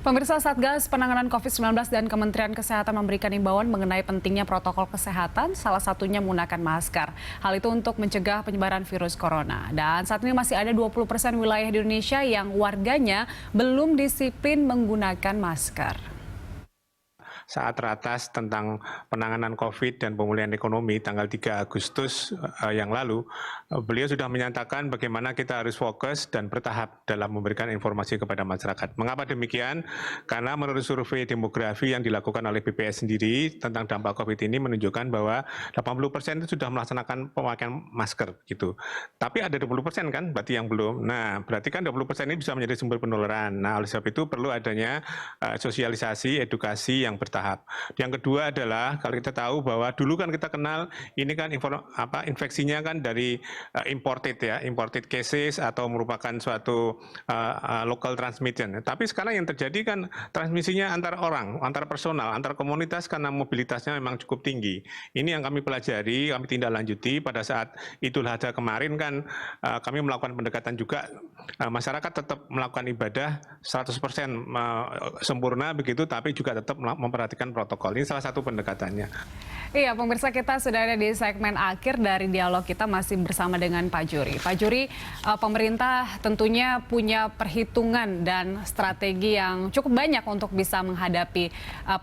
Pemirsa, Satgas Penanganan COVID-19 dan Kementerian Kesehatan memberikan imbauan mengenai pentingnya protokol kesehatan, salah satunya menggunakan masker. Hal itu untuk mencegah penyebaran virus corona. Dan saat ini masih ada 20% wilayah di Indonesia yang warganya belum disiplin menggunakan masker. Saat ratas tentang penanganan COVID dan pemulihan ekonomi tanggal 3 Agustus yang lalu, beliau sudah menyatakan bagaimana kita harus fokus dan bertahap dalam memberikan informasi kepada masyarakat. Mengapa demikian? Karena menurut survei demografi yang dilakukan oleh BPS sendiri tentang dampak COVID ini menunjukkan bahwa 80% itu sudah melaksanakan pemakaian masker gitu. Tapi ada 20% kan, berarti yang belum. Nah, berarti kan 20% ini bisa menjadi sumber penularan. Nah, oleh sebab itu perlu adanya sosialisasi, edukasi yang bertahap. Yang kedua adalah kalau kita tahu bahwa dulu kan kita kenal ini kan infeksinya kan dari imported cases atau merupakan suatu local transmission. Tapi sekarang yang terjadi kan transmisinya antar orang, antar personal, antar komunitas karena mobilitasnya memang cukup tinggi. Ini yang kami pelajari, kami tindak lanjuti pada saat Idul Adha kemarin kan kami melakukan pendekatan juga masyarakat tetap melakukan ibadah 100% sempurna begitu, tapi juga tetap memperhatikan protokol. Ini salah satu pendekatannya. Iya, pemirsa, kita sudah ada di segmen akhir dari dialog kita masih bersama dengan Pak Juri. Pak Juri, pemerintah tentunya punya perhitungan dan strategi yang cukup banyak untuk bisa menghadapi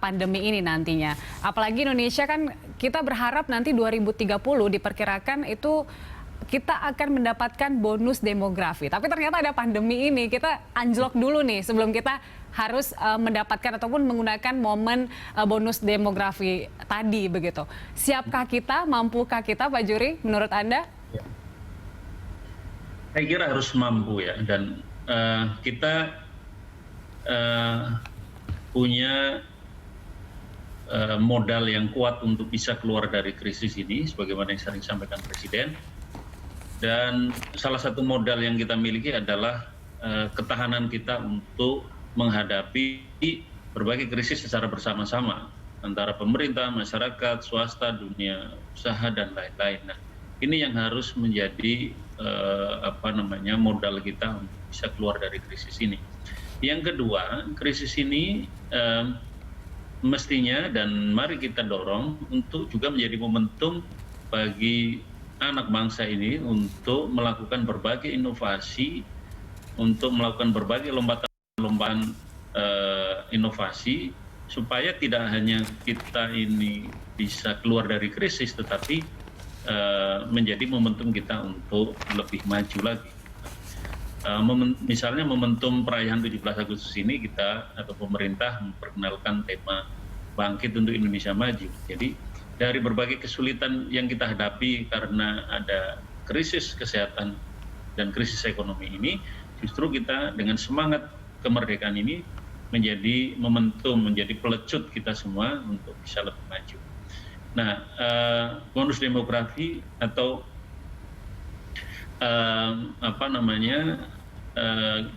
pandemi ini nantinya. Apalagi Indonesia kan kita berharap nanti 2030 diperkirakan itu kita akan mendapatkan bonus demografi. Tapi ternyata ada pandemi ini, kita anjlok dulu nih sebelum kita harus mendapatkan ataupun menggunakan momen bonus demografi tadi begitu. Siapkah kita, mampukah kita, Pak Juri, menurut Anda? Ya. Saya kira harus mampu ya, dan kita punya modal yang kuat untuk bisa keluar dari krisis ini, sebagaimana yang sering disampaikan Presiden. Dan salah satu modal yang kita miliki adalah ketahanan kita untuk menghadapi berbagai krisis secara bersama-sama antara pemerintah, masyarakat, swasta, dunia usaha dan lain-lain. Nah, ini yang harus menjadi modal kita untuk bisa keluar dari krisis ini. Yang kedua, krisis ini mestinya dan mari kita dorong untuk juga menjadi momentum bagi anak bangsa ini untuk melakukan berbagai inovasi, untuk melakukan berbagai lompatan inovasi, supaya tidak hanya kita ini bisa keluar dari krisis, tetapi menjadi momentum kita untuk lebih maju lagi. Misalnya momentum perayaan 17 Agustus ini kita atau pemerintah memperkenalkan tema Bangkit untuk Indonesia Maju. Jadi dari berbagai kesulitan yang kita hadapi karena ada krisis kesehatan dan krisis ekonomi ini, justru kita dengan semangat kemerdekaan ini menjadi momentum, menjadi pelecut kita semua untuk bisa lebih maju. Nah, bonus demografi atau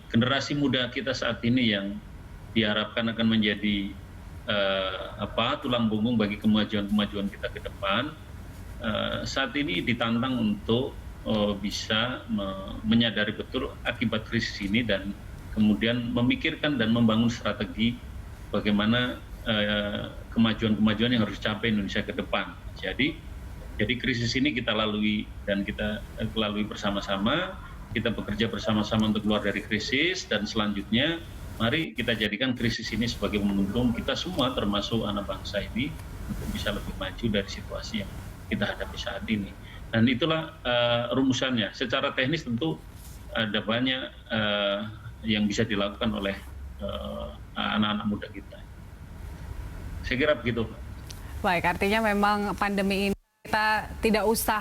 generasi muda kita saat ini yang diharapkan akan menjadi tulang punggung bagi kemajuan kita ke depan, saat ini ditantang untuk bisa menyadari betul akibat krisis ini dan kemudian memikirkan dan membangun strategi bagaimana kemajuan-kemajuan yang harus dicapai Indonesia ke depan. Jadi krisis ini kita lalui dan kita lalui bersama-sama, kita bekerja bersama-sama untuk keluar dari krisis, dan selanjutnya mari kita jadikan krisis ini sebagai momentum kita semua termasuk anak bangsa ini untuk bisa lebih maju dari situasi yang kita hadapi saat ini. Dan itulah rumusannya. Secara teknis tentu ada banyak yang bisa dilakukan oleh anak-anak muda kita. Saya kira begitu. Baik, artinya memang pandemi ini kita tidak usah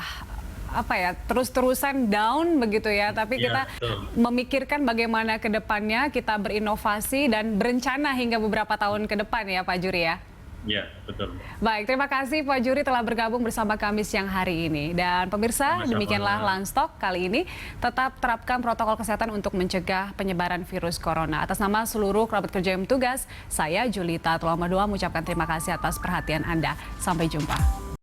terus-terusan down begitu ya, tapi kita memikirkan bagaimana ke depannya kita berinovasi dan berencana hingga beberapa tahun ke depan ya Pak Juri ya. Ya, betul. Baik, terima kasih Pak Juri telah bergabung bersama kami siang hari ini. Dan pemirsa, demikianlah Landstalk kali ini. Tetap terapkan protokol kesehatan untuk mencegah penyebaran virus corona. Atas nama seluruh kerabat kerja yang bertugas, saya Julita Tuamadua mengucapkan terima kasih atas perhatian Anda. Sampai jumpa.